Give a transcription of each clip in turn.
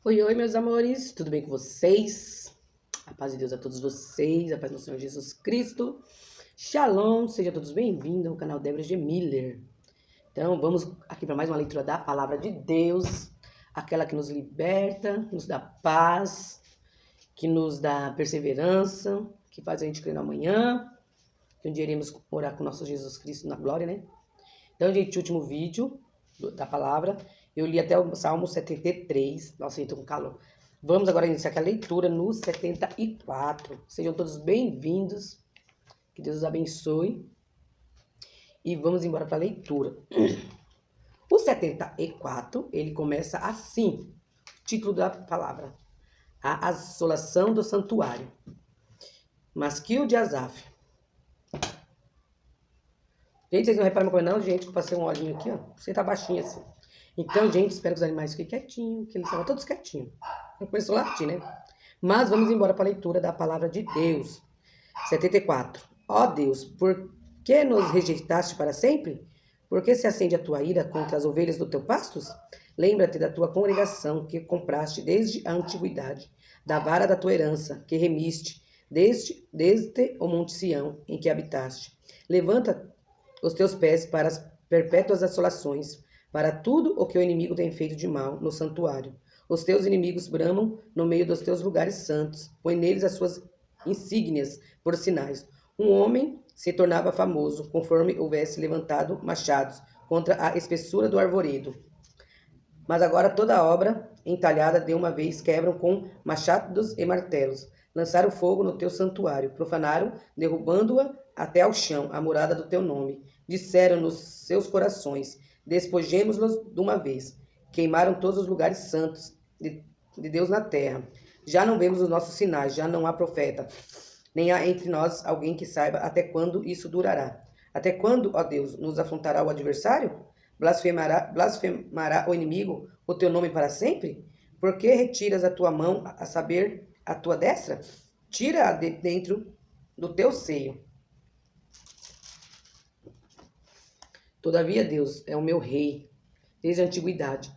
Oi, oi, meus amores, tudo bem com vocês? A paz de Deus a todos vocês, a paz do Senhor Jesus Cristo. Shalom, sejam todos bem-vindos ao canal Débora G. Miller. Então, vamos aqui para mais uma leitura da Palavra de Deus, aquela que nos liberta, nos dá paz, que nos dá perseverança, que faz a gente crer no amanhã, que um dia iremos morar com o nosso Jesus Cristo na glória, né? Então, gente, último vídeo da palavra, eu li até o Salmo 73. Nossa, eu tô com calor. Vamos agora iniciar aqui a leitura no 74. Sejam todos bem-vindos. Que Deus os abençoe. E vamos embora para a leitura. O 74, ele começa assim. Título da palavra: A Assolação do Santuário. Masquil de Asaf. Gente, vocês não reparam uma coisa não, gente, que eu passei um olhinho aqui, ó. Você tá baixinho assim. Então, gente, espero que os animais fiquem quietinhos, que eles estavam todos quietinhos. Não começou a latir, né? Mas vamos embora para a leitura da palavra de Deus. 74. Ó Deus, por que nos rejeitaste para sempre? Por que se acende a tua ira contra as ovelhas do teu pastos? Lembra-te da tua congregação que compraste desde a antiguidade, da vara da tua herança que remiste, desde o monte Sião em que habitaste. Levanta os teus pés para as perpétuas assolações, para tudo o que o inimigo tem feito de mal no santuário. Os teus inimigos bramam no meio dos teus lugares santos, põe neles as suas insígnias por sinais. Um homem se tornava famoso, conforme houvesse levantado machados contra a espessura do arvoredo. Mas agora toda a obra entalhada de uma vez quebram com machados e martelos. Lançaram fogo no teu santuário, profanaram, derrubando-a até ao chão, a morada do teu nome. Disseram nos seus corações: despojemos-los de uma vez. Queimaram todos os lugares santos de Deus na terra. Já não vemos os nossos sinais, já não há profeta, nem há entre nós alguém que saiba até quando isso durará. Até quando, ó Deus, nos afrontará o adversário? Blasfemará o inimigo o teu nome para sempre? Por que retiras a tua mão, a saber, a tua destra? Tira-a de dentro do teu seio. Todavia Deus é o meu rei, desde a antiguidade,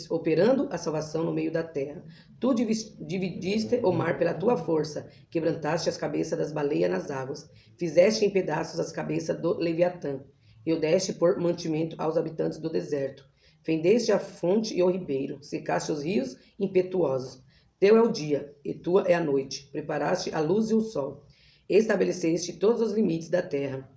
operando a salvação no meio da terra. Tu dividiste o mar pela tua força, quebrantaste as cabeças das baleias nas águas, fizeste em pedaços as cabeças do Leviatã, e o deste por mantimento aos habitantes do deserto. Fendeste a fonte e o ribeiro, secaste os rios impetuosos. Teu é o dia, e tua é a noite. Preparaste a luz e o sol. Estabeleceste todos os limites da terra.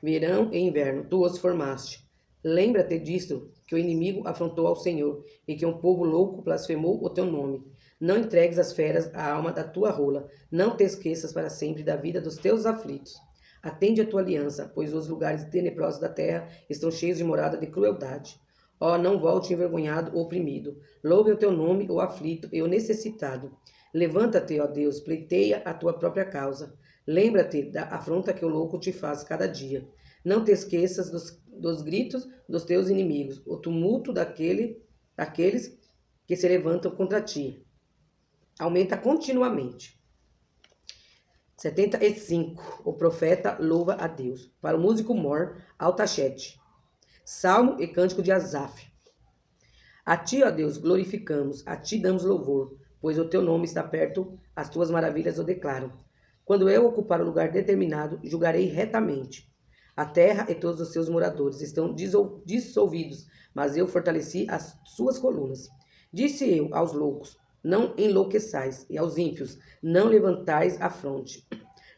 Verão e inverno, tu os formaste. Lembra-te disto, que o inimigo afrontou ao Senhor, e que um povo louco blasfemou o teu nome. Não entregues às feras a alma da tua rola, não te esqueças para sempre da vida dos teus aflitos. Atende a tua aliança, pois os lugares tenebrosos da terra estão cheios de morada de crueldade. Ó, não volte envergonhado ou oprimido. Louve o teu nome, o aflito e o necessitado. Levanta-te, ó Deus, pleiteia a tua própria causa. Lembra-te da afronta que o louco te faz cada dia. Não te esqueças dos gritos dos teus inimigos, o tumulto daqueles que se levantam contra ti. Aumenta continuamente. 75. O profeta louva a Deus. Para o músico mor, Altachete. Salmo e cântico de Asaf. A ti, ó Deus, glorificamos, a ti damos louvor, pois o teu nome está perto, as tuas maravilhas o declaram. Quando eu ocupar o lugar determinado, julgarei retamente. A terra e todos os seus moradores estão dissolvidos, mas eu fortaleci as suas colunas. Disse eu aos loucos: não enlouqueçais, e aos ímpios: não levantais a fronte.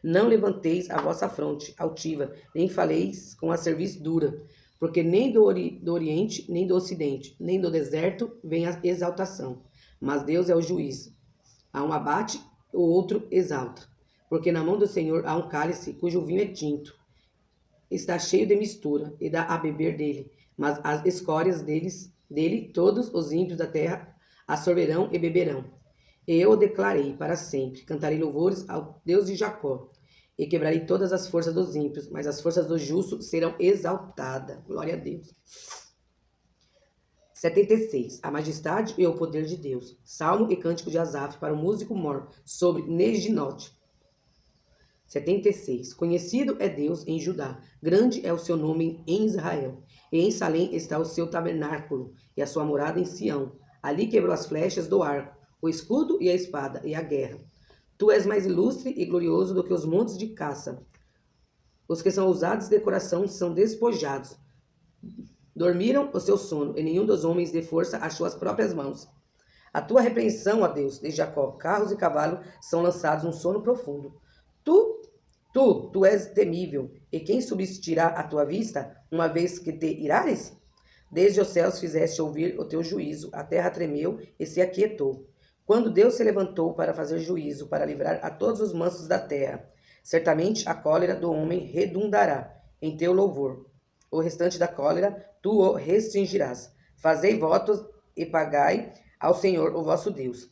Não levanteis a vossa fronte altiva, nem faleis com a cerviz dura, porque nem do Oriente, nem do Ocidente, nem do deserto vem a exaltação. Mas Deus é o juiz. A um abate, o outro exalta. Porque na mão do Senhor há um cálice cujo vinho é tinto. Está cheio de mistura, e dá a beber dele. Mas as escórias dele, todos os ímpios da terra absorverão e beberão. E eu o declarei para sempre. Cantarei louvores ao Deus de Jacó. E quebrarei todas as forças dos ímpios, mas as forças do justo serão exaltadas. Glória a Deus. 76. A majestade e o poder de Deus. Salmo e cântico de Asaf para o músico mor, sobre Neginote. 76. Conhecido é Deus em Judá, grande é o seu nome em Israel. E em Salém está o seu tabernáculo, e a sua morada em Sião. Ali quebrou as flechas do arco, o escudo e a espada e a guerra. Tu és mais ilustre e glorioso do que os montes de caça. Os que são ousados de coração são despojados. Dormiram o seu sono, e nenhum dos homens de força achou as próprias mãos. A tua repreensão, ó Deus, de Jacó, carros e cavalos são lançados num sono profundo. Tu és temível, e quem subsistirá à tua vista, uma vez que te irares? Desde os céus fizeste ouvir o teu juízo, a terra tremeu e se aquietou. Quando Deus se levantou para fazer juízo, para livrar a todos os mansos da terra, certamente a cólera do homem redundará em teu louvor. O restante da cólera tu o restringirás. Fazei votos e pagai ao Senhor, o vosso Deus.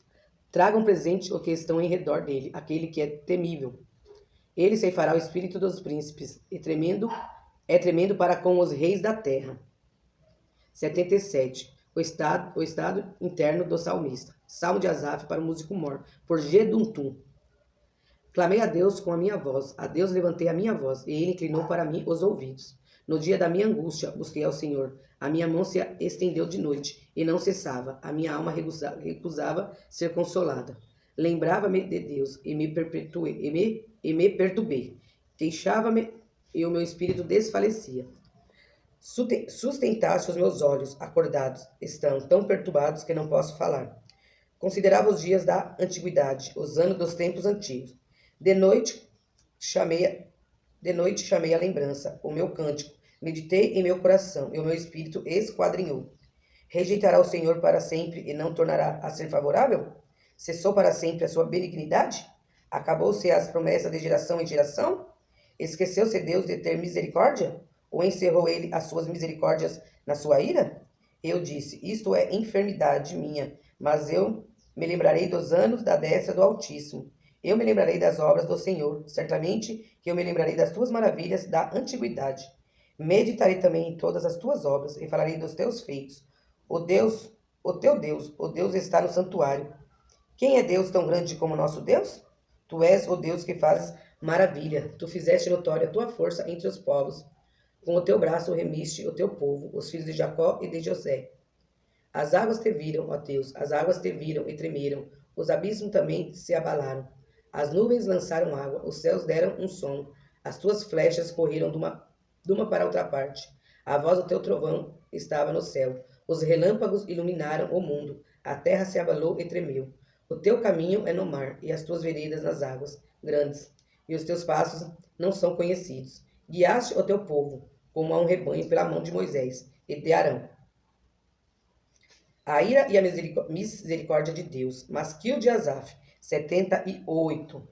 Tragam presente o que estão em redor dele, aquele que é temível. Ele ceifará o espírito dos príncipes, e tremendo para com os reis da terra. 77. O estado interno do salmista. Salmo de Asaf para o músico mor, por Geduntum. Clamei a Deus com a minha voz, a Deus levantei a minha voz, e ele inclinou para mim os ouvidos. No dia da minha angústia busquei ao Senhor. A minha mão se estendeu de noite, e não cessava. A minha alma recusava ser consolada. Lembrava-me de Deus, e me perturbei. Queixava-me, e o meu espírito desfalecia. Sustentaste os meus olhos, acordados, estão tão perturbados que não posso falar. Considerava os dias da antiguidade, os anos dos tempos antigos. De noite chamei a lembrança, o meu cântico, meditei em meu coração, e o meu espírito esquadrinhou. Rejeitará o Senhor para sempre e não tornará a ser favorável? Cessou para sempre a sua benignidade? Acabou-se as promessas de geração em geração? Esqueceu-se Deus de ter misericórdia? Ou encerrou ele as suas misericórdias na sua ira? Eu disse, isto é enfermidade minha, mas eu me lembrarei dos anos da destra do Altíssimo. Eu me lembrarei das obras do Senhor, certamente que eu me lembrarei das tuas maravilhas da antiguidade. Meditarei também em todas as tuas obras e falarei dos teus feitos. O teu Deus, o Deus está no santuário. Quem é Deus tão grande como nosso Deus? Tu és o Deus que fazes maravilha. Tu fizeste notória a tua força entre os povos. Com o teu braço remiste o teu povo, os filhos de Jacó e de José. As águas te viram, ó Deus, as águas te viram e tremeram, os abismos também se abalaram. As nuvens lançaram água, os céus deram um som, as tuas flechas correram de uma para outra parte. A voz do teu trovão estava no céu, os relâmpagos iluminaram o mundo, a terra se abalou e tremeu. O teu caminho é no mar, e as tuas veredas nas águas grandes, e os teus passos não são conhecidos. Guiaste o teu povo, como a um rebanho, pela mão de Moisés e de Arão. A ira e a misericórdia de Deus. Masquil de Asaf, 78.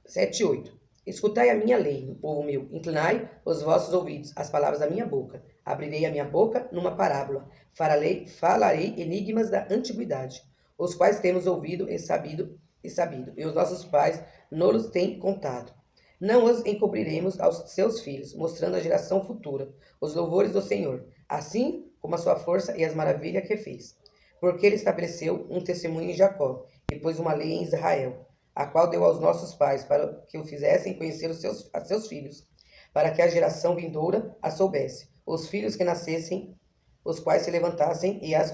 7:8. Escutai a minha lei, povo meu, inclinai os vossos ouvidos às palavras da minha boca. Abrirei a minha boca numa parábola, falarei enigmas da antiguidade, os quais temos ouvido e sabido, e os nossos pais nos têm contado. Não os encobriremos aos seus filhos, mostrando à geração futura os louvores do Senhor, assim como a sua força e as maravilhas que fez. Porque ele estabeleceu um testemunho em Jacó, e pôs uma lei em Israel, a qual deu aos nossos pais, para que o fizessem conhecer a seus filhos, para que a geração vindoura a soubesse, os filhos que nascessem, os quais se levantassem e as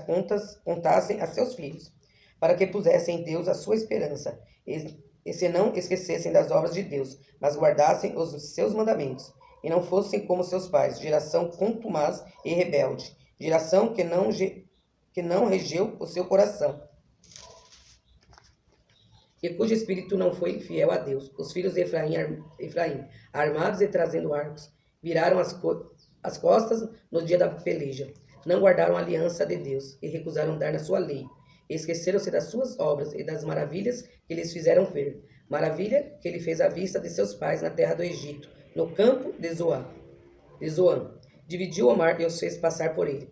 contassem a seus filhos, para que pusessem em Deus a sua esperança, e se não esquecessem das obras de Deus, mas guardassem os seus mandamentos, e não fossem como seus pais, geração contumaz e rebelde, geração que não regeu o seu coração, e cujo espírito não foi fiel a Deus. Os filhos de Efraim, armados e trazendo arcos, viraram as costas no dia da peleja. Não guardaram a aliança de Deus, e recusaram dar na sua lei. Esqueceram-se das suas obras e das maravilhas que lhes fizeram ver. Maravilha que ele fez à vista de seus pais na terra do Egito, no campo de Zoan. Dividiu o mar e os fez passar por ele.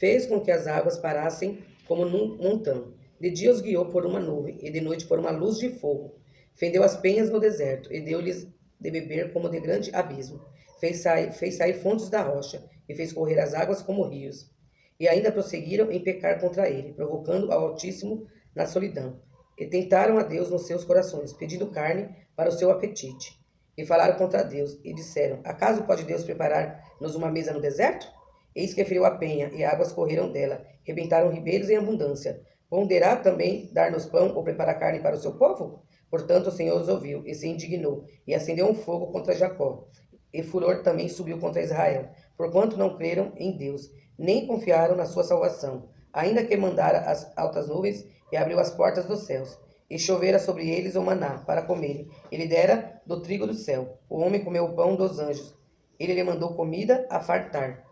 Fez com que as águas parassem como num montão. De dia os guiou por uma nuvem, e de noite por uma luz de fogo. Fendeu as penhas no deserto, e deu-lhes de beber como de grande abismo. Fez sair fontes da rocha, e fez correr as águas como rios. E ainda prosseguiram em pecar contra ele, provocando ao Altíssimo na solidão. E tentaram a Deus nos seus corações, pedindo carne para o seu apetite. E falaram contra Deus, e disseram, acaso pode Deus preparar-nos uma mesa no deserto? Eis que feriu a penha, e águas correram dela, rebentaram ribeiros em abundância. Ponderá também dar-nos pão ou preparar carne para o seu povo? Portanto, o Senhor os ouviu, e se indignou, e acendeu um fogo contra Jacó. E furor também subiu contra Israel, porquanto não creram em Deus, nem confiaram na sua salvação, ainda que mandara as altas nuvens e abriu as portas dos céus. E chovera sobre eles o maná para comerem. Ele dera do trigo do céu. O homem comeu o pão dos anjos. Ele lhe mandou comida a fartar.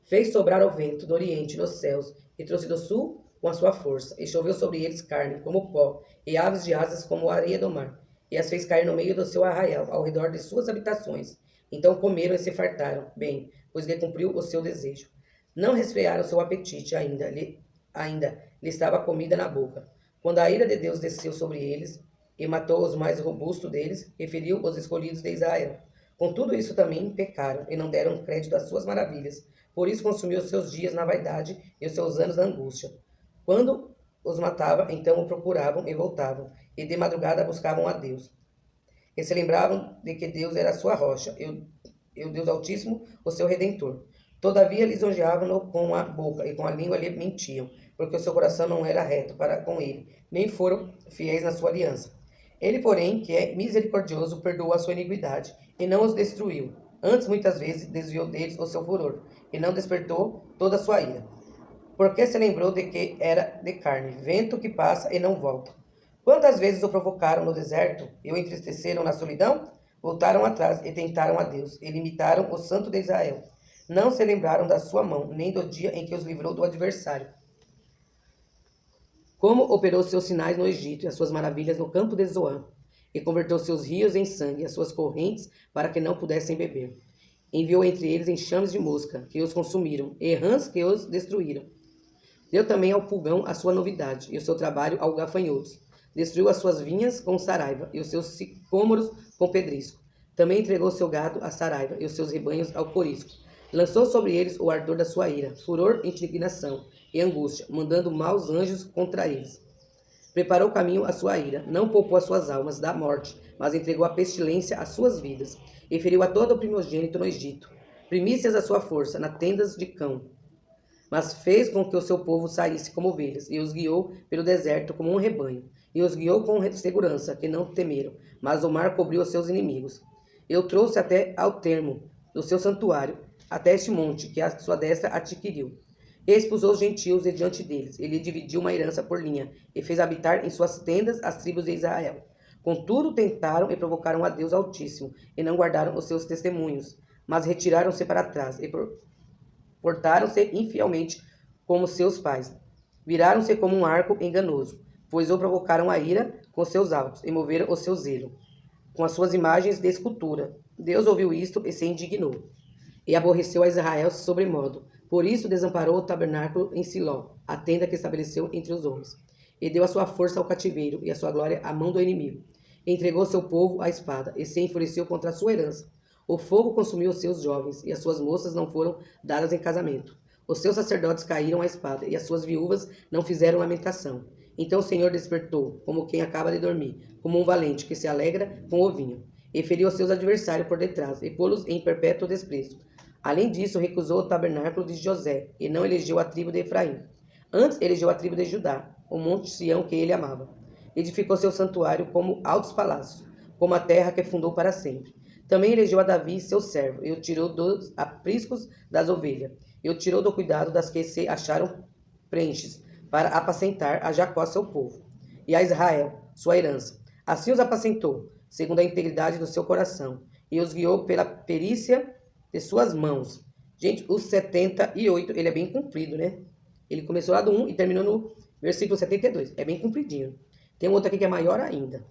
Fez sobrar o vento do oriente nos céus, e trouxe do sul com a sua força. E choveu sobre eles carne, como pó, e aves de asas como a areia do mar. E as fez cair no meio do seu arraial, ao redor de suas habitações. Então comeram e se fartaram, bem, pois lhe cumpriu o seu desejo. Não resfriaram o seu apetite ainda lhe estava a comida na boca. Quando a ira de Deus desceu sobre eles, e matou os mais robustos deles, e feriu os escolhidos de Israel. Com tudo isso também pecaram, e não deram crédito às suas maravilhas. Por isso consumiu os seus dias na vaidade, e os seus anos na angústia. Quando os matava, então o procuravam e voltavam, e de madrugada buscavam a Deus. E se lembravam de que Deus era a sua rocha, e o Deus Altíssimo, o seu Redentor. Todavia lisonjeavam-no com a boca, e com a língua lhe mentiam, porque o seu coração não era reto para com ele, nem foram fiéis na sua aliança. Ele, porém, que é misericordioso, perdoou a sua iniquidade, e não os destruiu. Antes, muitas vezes, desviou deles o seu furor, e não despertou toda a sua ira. Porque se lembrou de que era de carne, vento que passa e não volta. Quantas vezes o provocaram no deserto e o entristeceram na solidão? Voltaram atrás e tentaram a Deus, e limitaram o Santo de Israel. Não se lembraram da sua mão, nem do dia em que os livrou do adversário. Como operou seus sinais no Egito e as suas maravilhas no campo de Zoan, e converteu seus rios em sangue e as suas correntes para que não pudessem beber. Enviou entre eles enxames de mosca, que os consumiram, e rãs que os destruíram. Deu também ao pulgão a sua novidade, e o seu trabalho ao gafanhotos. Destruiu as suas vinhas com saraiva, e os seus sicômoros com pedrisco. Também entregou seu gado à saraiva, e os seus rebanhos ao corisco. Lançou sobre eles o ardor da sua ira, furor, indignação e angústia, mandando maus anjos contra eles. Preparou o caminho à sua ira, não poupou as suas almas da morte, mas entregou a pestilência às suas vidas, e feriu a todo o primogênito no Egito. Primícias da sua força, nas tendas de cão. Mas fez com que o seu povo saísse como ovelhas, e os guiou pelo deserto como um rebanho, e os guiou com segurança, que não temeram, mas o mar cobriu os seus inimigos. Eu trouxe até ao termo do seu santuário, até este monte, que a sua destra adquiriu. E expulsou os gentios de diante deles, ele dividiu uma herança por linha, e fez habitar em suas tendas as tribos de Israel. Contudo, tentaram e provocaram a Deus Altíssimo, e não guardaram os seus testemunhos, mas retiraram-se para trás, e portaram-se infielmente como seus pais. Viraram-se como um arco enganoso, pois o provocaram a ira com seus altos, e moveram o seu zelo com as suas imagens de escultura. Deus ouviu isto e se indignou, e aborreceu a Israel sobremodo. Por isso desamparou o tabernáculo em Siló, a tenda que estabeleceu entre os homens, e deu a sua força ao cativeiro e a sua glória à mão do inimigo. E entregou seu povo à espada, e se enfureceu contra a sua herança. O fogo consumiu os seus jovens, e as suas moças não foram dadas em casamento. Os seus sacerdotes caíram à espada, e as suas viúvas não fizeram lamentação. Então o Senhor despertou, como quem acaba de dormir, como um valente que se alegra com o vinho, e feriu os seus adversários por detrás, e pô-los em perpétuo desprezo. Além disso, recusou o tabernáculo de José, e não elegeu a tribo de Efraim. Antes elegeu a tribo de Judá, o monte Sião que ele amava. Edificou seu santuário como altos palácios, como a terra que fundou para sempre. Também elegeu a Davi, seu servo, e o tirou dos apriscos das ovelhas, e o tirou do cuidado das que se acharam prenhes, para apacentar a Jacó, seu povo, e a Israel, sua herança. Assim os apacentou, segundo a integridade do seu coração, e os guiou pela perícia de suas mãos. Gente, o 78, ele é bem comprido, né? Ele começou lá do 1 e terminou no versículo 72. É bem compridinho. Tem um outro aqui que é maior ainda.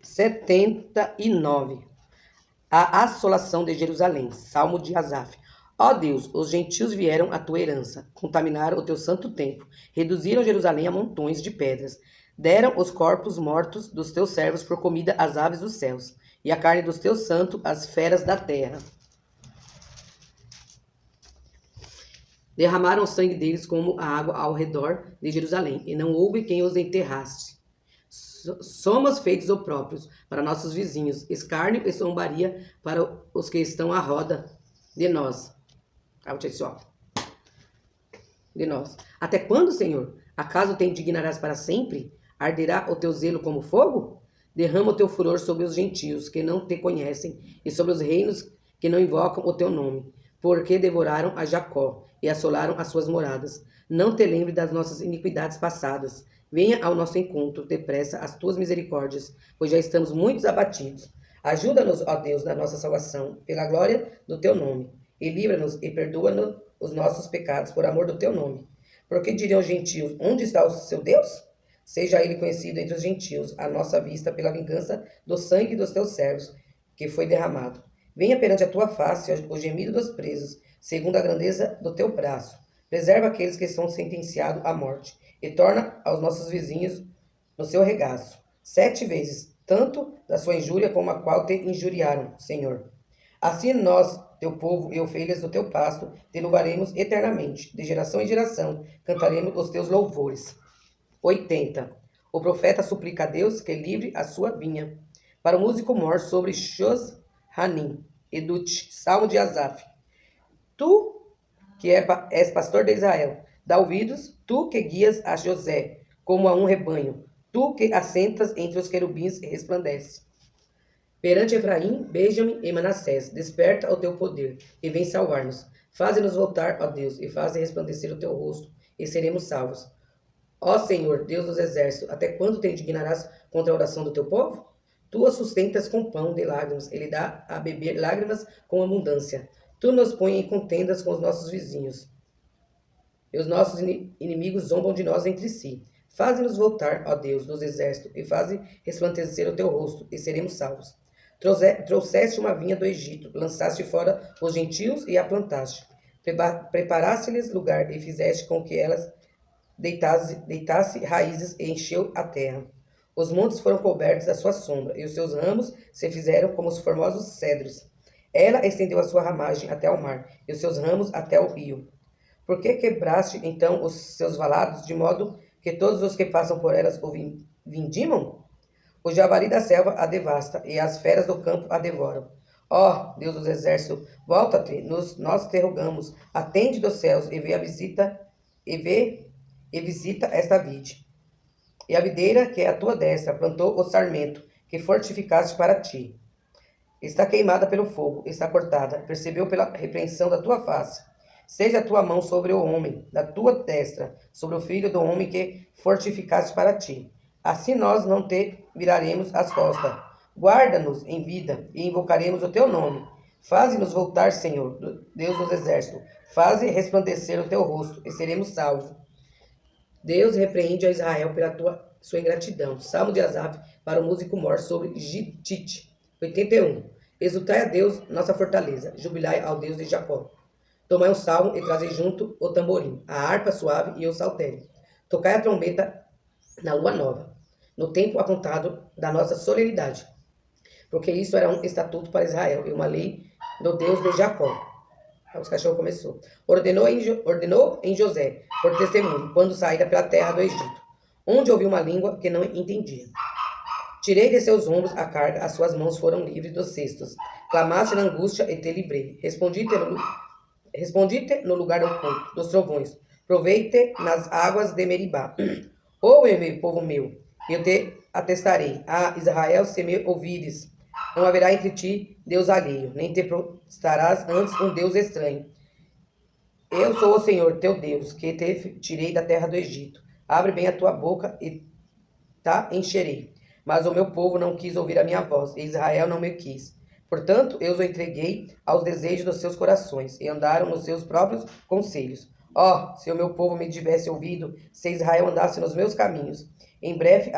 (79) A assolação de Jerusalém. Salmo de Asaf. Ó Deus, os gentios vieram à tua herança, contaminaram o teu santo templo, reduziram Jerusalém a montões de pedras, deram os corpos mortos dos teus servos por comida às aves dos céus, e a carne dos teus santos às feras da terra. Derramaram o sangue deles como a água ao redor de Jerusalém, e não houve quem os enterrasse. Somos feitos opróprios para nossos vizinhos, escárnio e zombaria para os que estão à roda de nós. De nós. Até quando, Senhor? Acaso te indignarás para sempre? Arderá o teu zelo como fogo? Derrama o teu furor sobre os gentios que não te conhecem e sobre os reinos que não invocam o teu nome, porque devoraram a Jacó e assolaram as suas moradas. Não te lembre das nossas iniquidades passadas. Venha ao nosso encontro depressa as tuas misericórdias, pois já estamos muito abatidos. Ajuda-nos, ó Deus, na nossa salvação, pela glória do teu nome, e livra-nos e perdoa-nos os nossos pecados por amor do teu nome. Porque diriam os gentios, onde está o seu Deus? Seja ele conhecido entre os gentios, à nossa vista, pela vingança do sangue dos teus servos, que foi derramado. Venha perante a tua face o gemido dos presos, segundo a grandeza do teu braço. Preserva aqueles que são sentenciados à morte, e torna aos nossos vizinhos no seu regaço, 7 vezes, tanto da sua injúria como a qual te injuriaram, Senhor. Assim nós, teu povo e ovelhas do teu pasto, te louvaremos eternamente, de geração em geração, cantaremos os teus louvores. 80. O profeta suplica a Deus que livre a sua vinha. Para o músico mor sobre Shos-Hanim, Edut, Salmo de Asaf. Tu, que és pastor de Israel, dá ouvidos, tu que guias a José, como a um rebanho, tu que assentas entre os querubins e resplandece. Perante Efraim, Benjamim e Manassés, desperta o teu poder, e vem salvar-nos. Faze-nos voltar, ó Deus, e faze resplandecer o teu rosto, e seremos salvos. Ó Senhor, Deus dos exércitos, até quando te indignarás contra a oração do teu povo? Tu o sustentas com pão de lágrimas, ele dá a beber lágrimas com abundância. Tu nos pões em contendas com os nossos vizinhos. E os nossos inimigos zombam de nós entre si. Faze-nos voltar, ó Deus dos exércitos, e faze resplandecer o teu rosto, e seremos salvos. Trouxeste uma vinha do Egito, lançaste fora os gentios e a plantaste. Preparaste-lhes lugar, e fizeste com que elas deitasse raízes e encheu a terra. Os montes foram cobertos da sua sombra, e os seus ramos se fizeram como os formosos cedros. Ela estendeu a sua ramagem até ao mar, e os seus ramos até o rio. Por que quebraste, então, os seus valados, de modo que todos os que passam por elas o vindimam? O javali da selva a devasta, e as feras do campo a devoram. Ó, Deus dos exércitos, volta-te, nós te rogamos, atende dos céus, e visita esta vide. E a videira, que é a tua destra, plantou o sarmento, que fortificaste para ti. Está queimada pelo fogo, está cortada, percebeu pela repreensão da tua face. Seja a tua mão sobre o homem, da tua destra, sobre o filho do homem que fortificaste para ti. Assim nós não te viraremos as costas. Guarda-nos em vida, e invocaremos o teu nome. Faze-nos voltar, Senhor, Deus dos exércitos. Faze resplandecer o teu rosto, e seremos salvos. Deus repreende a Israel pela sua ingratidão. Salmo de Asaf para o músico mor sobre Gittite. 81. Exultai a Deus, nossa fortaleza. Jubilai ao Deus de Jacó. Tomai um salmo e trazei junto o tamborim, a harpa suave e o saltério. Tocai a trombeta na lua nova, no tempo apontado da nossa solenidade. Porque isso era um estatuto para Israel e uma lei do Deus de Jacó. Aí os cachorros começou. Ordenou em José, por testemunho, quando saíra pela terra do Egito, onde ouviu uma língua que não entendia. Tirei de seus ombros a carga, as suas mãos foram livres dos cestos. Clamaste na angústia e te livrei. Respondi-te no lugar oculto dos trovões. Provei-te nas águas de Meribá. Ouve, meu povo meu, eu te atestarei. Ah, Israel, se me ouvires, não haverá entre ti Deus alheio, nem te prostrarás antes um Deus estranho. Eu sou o Senhor, teu Deus, que te tirei da terra do Egito. Abre bem a tua boca e te encherei. Mas o meu povo não quis ouvir a minha voz, e Israel não me quis. Portanto, eu os entreguei aos desejos dos seus corações, e andaram nos seus próprios conselhos. Ó, se o meu povo me tivesse ouvido, se Israel andasse nos meus caminhos, em breve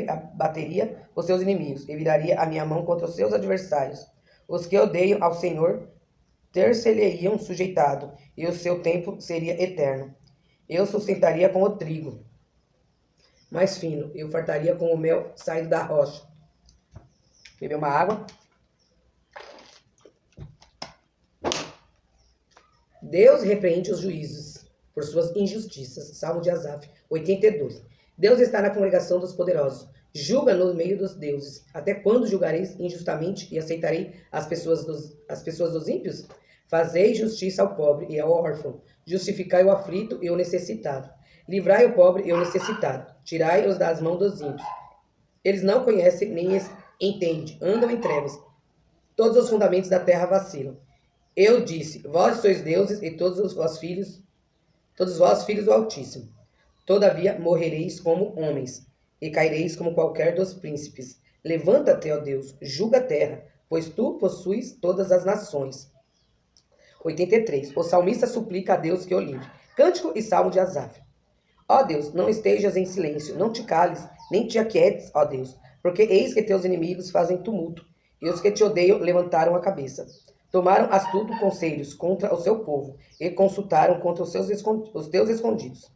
abateria os seus inimigos, e viraria a minha mão contra os seus adversários. Os que odeiam ao Senhor ter-se-lhe-iam sujeitado, e o seu tempo seria eterno. Eu sustentaria com o trigo mais fino, eu fartaria com o mel saído da rocha. Beber uma água. Deus repreende os juízes por suas injustiças. Salmo de Asaf, 82. Deus está na congregação dos poderosos. Julga no meio dos deuses. Até quando julgareis injustamente e aceitarei as pessoas dos ímpios? Fazei justiça ao pobre e ao órfão. Justificai o aflito e o necessitado. Livrai o pobre e o necessitado. Tirai-os das mãos dos ímpios. Eles não conhecem nem entendem. Andam em trevas. Todos os fundamentos da terra vacilam. Eu disse, vós sois deuses e todos vós filhos do Altíssimo. Todavia morrereis como homens, e caireis como qualquer dos príncipes. Levanta-te, ó Deus, julga a terra, pois tu possuis todas as nações. 83. O salmista suplica a Deus que o livre. Cântico e salmo de Asaf. Ó Deus, não estejas em silêncio, não te cales, nem te aquietes, ó Deus, porque eis que teus inimigos fazem tumulto, e os que te odeiam levantaram a cabeça. Tomaram astutos conselhos contra o seu povo, e consultaram contra os teus escondidos.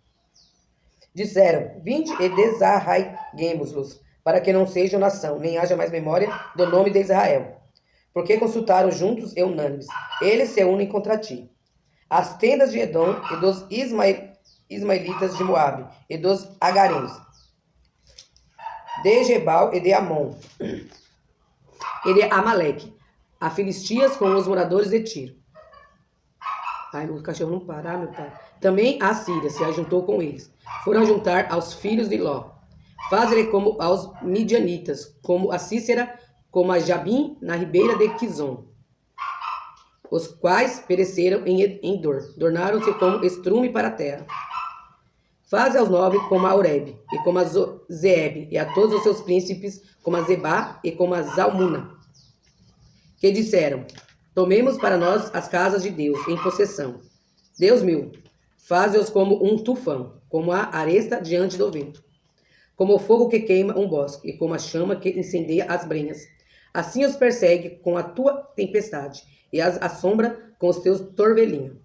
Disseram, vinde e desarraiguemos-los, para que não sejam nação, nem haja mais memória do nome de Israel. Porque consultaram juntos e unânimes, eles se unem contra ti. As tendas de Edom e dos ismaelitas de Moabe, e dos agarenos, de Gebal e de Amon, e de Amaleque, a Filistias com os moradores de Tiro. Ai, meu cachorro não para, meu pai. Também a Síria se ajuntou com eles. Foram juntar aos filhos de Ló. Faze-lhe como aos midianitas, como a Cícera, como a Jabim, na ribeira de Quizon. Os quais pereceram em dor. Tornaram-se como estrume para a terra. Faze aos nobres como a Oreb, e como a Zeeb, e a todos os seus príncipes, como a Zebá, e como a Zalmuna. Que disseram, tomemos para nós as casas de Deus em possessão. Deus meu, faze-os como um tufão, como a aresta diante do vento, como o fogo que queima um bosque, e como a chama que incendeia as brenhas. Assim os persegue com a tua tempestade, e as assombra com os teus torvelinhos.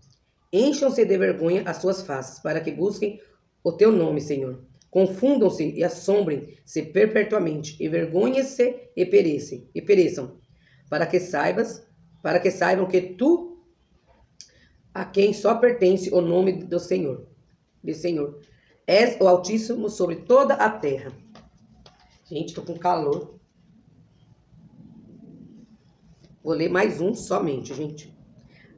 Encham-se de vergonha as suas faces, para que busquem o teu nome, Senhor. Confundam-se e assombrem-se perpetuamente, e vergonhem-se e pereçam, para que saibam que tu, a quem só pertence o nome do Senhor, és o Altíssimo sobre toda a terra. Gente, tô com calor. Vou ler mais um somente, gente.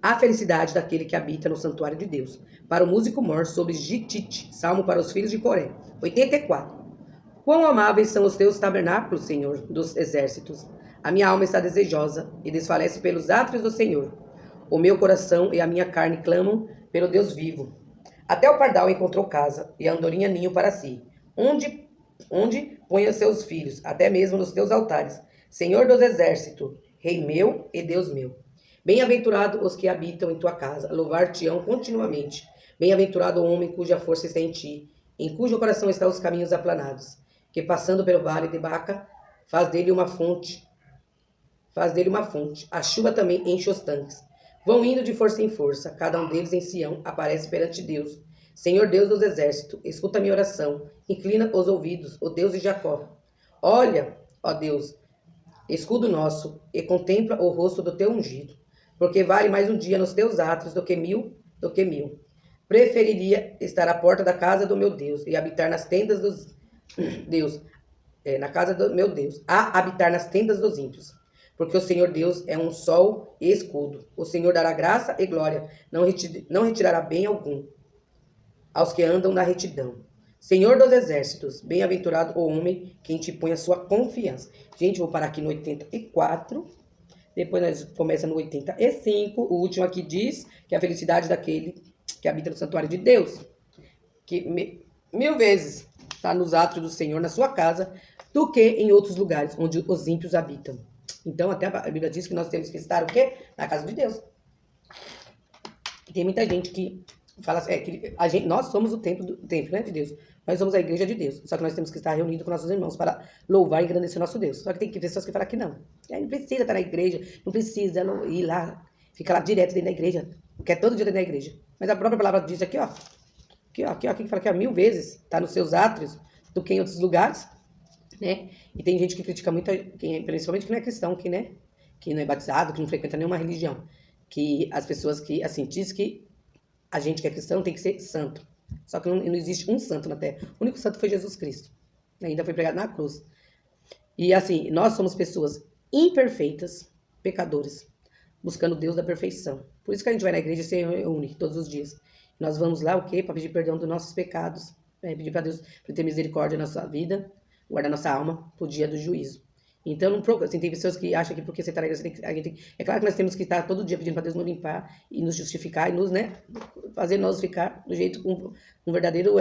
A felicidade daquele que habita no santuário de Deus. Para o músico mor sobre Gitite, salmo para os filhos de Coré. 84. Quão amáveis são os teus tabernáculos, Senhor dos exércitos. A minha alma está desejosa e desfalece pelos átrios do Senhor. O meu coração e a minha carne clamam pelo Deus vivo. Até o pardal encontrou casa e a andorinha ninho para si. Onde põe os seus filhos, até mesmo nos teus altares. Senhor dos exércitos, Rei meu e Deus meu. Bem-aventurado os que habitam em tua casa, louvar-te-ão continuamente. Bem-aventurado o homem cuja força está em ti, em cujo coração estão os caminhos aplanados, que passando pelo vale de Baca, faz dele uma fonte. A chuva também enche os tanques. Vão indo de força em força, cada um deles em Sião aparece perante Deus. Senhor Deus dos exércitos, escuta a minha oração, inclina os ouvidos, ó Deus de Jacó. Olha, ó Deus, escudo nosso, e contempla o rosto do teu ungido, porque vale mais um dia nos teus atos do que mil. Preferiria estar à porta da casa do meu Deus e habitar nas tendas dos na casa do meu Deus, a habitar nas tendas dos ímpios. Porque o Senhor Deus é um sol e escudo. O Senhor dará graça e glória, não retirará bem algum aos que andam na retidão. Senhor dos exércitos, bem-aventurado o homem que em ti põe a sua confiança. Gente, vou parar aqui no 84. Depois nós começa no 85. O último aqui diz que a felicidade daquele que habita no santuário de Deus, que mil vezes está nos atos do Senhor, na sua casa, do que em outros lugares onde os ímpios habitam. Então, até a Bíblia diz que nós temos que estar o quê? Na casa de Deus. E tem muita gente que fala assim, nós somos o templo, né, de Deus. Nós somos a igreja de Deus. Só que nós temos que estar reunidos com nossos irmãos para louvar e engrandecer nosso Deus. Só que tem pessoas que falam que não. Não precisa estar na igreja, não precisa não ir lá, ficar lá direto dentro da igreja. Quer todo dia dentro da igreja. Mas a própria palavra diz aqui, ó. Aqui que fala que 1000 vezes está nos seus átrios do que em outros lugares, né? E tem gente que critica muito, principalmente que não é cristão, que não é batizado, que não frequenta nenhuma religião. Que as pessoas que, assim, diz que a gente que é cristão tem que ser santo. Só que não existe um santo na terra. O único santo foi Jesus Cristo. Ainda foi pregado na cruz. E assim, nós somos pessoas imperfeitas, pecadores, buscando Deus da perfeição. Por isso que a gente vai na igreja e se reúne todos os dias. Nós vamos lá, o quê? Para pedir perdão dos nossos pecados, pedir para Deus para ter misericórdia na nossa vida, guardar nossa alma pro dia do juízo. Então, não procura, assim, tem pessoas que acham que porque você está na igreja, é claro que nós temos que estar todo dia pedindo para Deus nos limpar e nos justificar e nos, né, fazer nós ficar do jeito um verdadeiro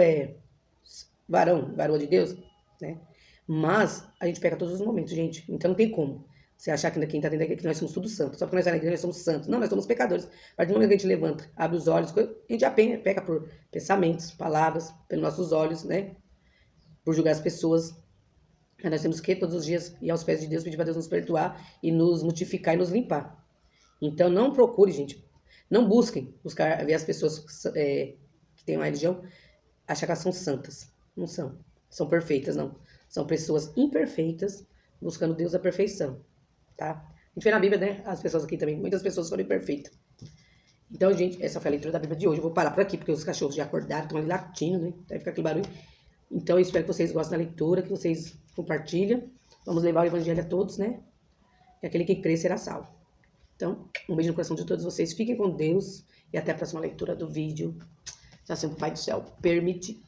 varoa de Deus, né? Mas a gente peca todos os momentos, gente. Então não tem como você achar que quem está dentro da igreja que nós somos tudo santos. Só porque nós estamos na igreja nós somos santos. Não, nós somos pecadores. A partir do momento que a gente levanta, abre os olhos, a gente já peca por pensamentos, palavras, pelos nossos olhos, né? Por julgar as pessoas. Aí nós temos que todos os dias ir aos pés de Deus, pedir para Deus nos perdoar e nos mutificar e nos limpar. Então não procure, gente. Não buscar ver as pessoas que têm uma religião, achar que elas são santas. Não são. São perfeitas, não. São pessoas imperfeitas, buscando Deus a perfeição, tá? A gente vê na Bíblia, né? As pessoas aqui também, muitas pessoas foram imperfeitas. Então, gente, essa foi a leitura da Bíblia de hoje. Eu vou parar por aqui, porque os cachorros já acordaram, estão ali latindo, né? Vai ficar aquele barulho. Então, eu espero que vocês gostem da leitura, que vocês compartilhem. Vamos levar o Evangelho a todos, né? E aquele que crê será salvo. Então, um beijo no coração de todos vocês. Fiquem com Deus e até a próxima leitura do vídeo. Se assim o Pai do Céu permitir.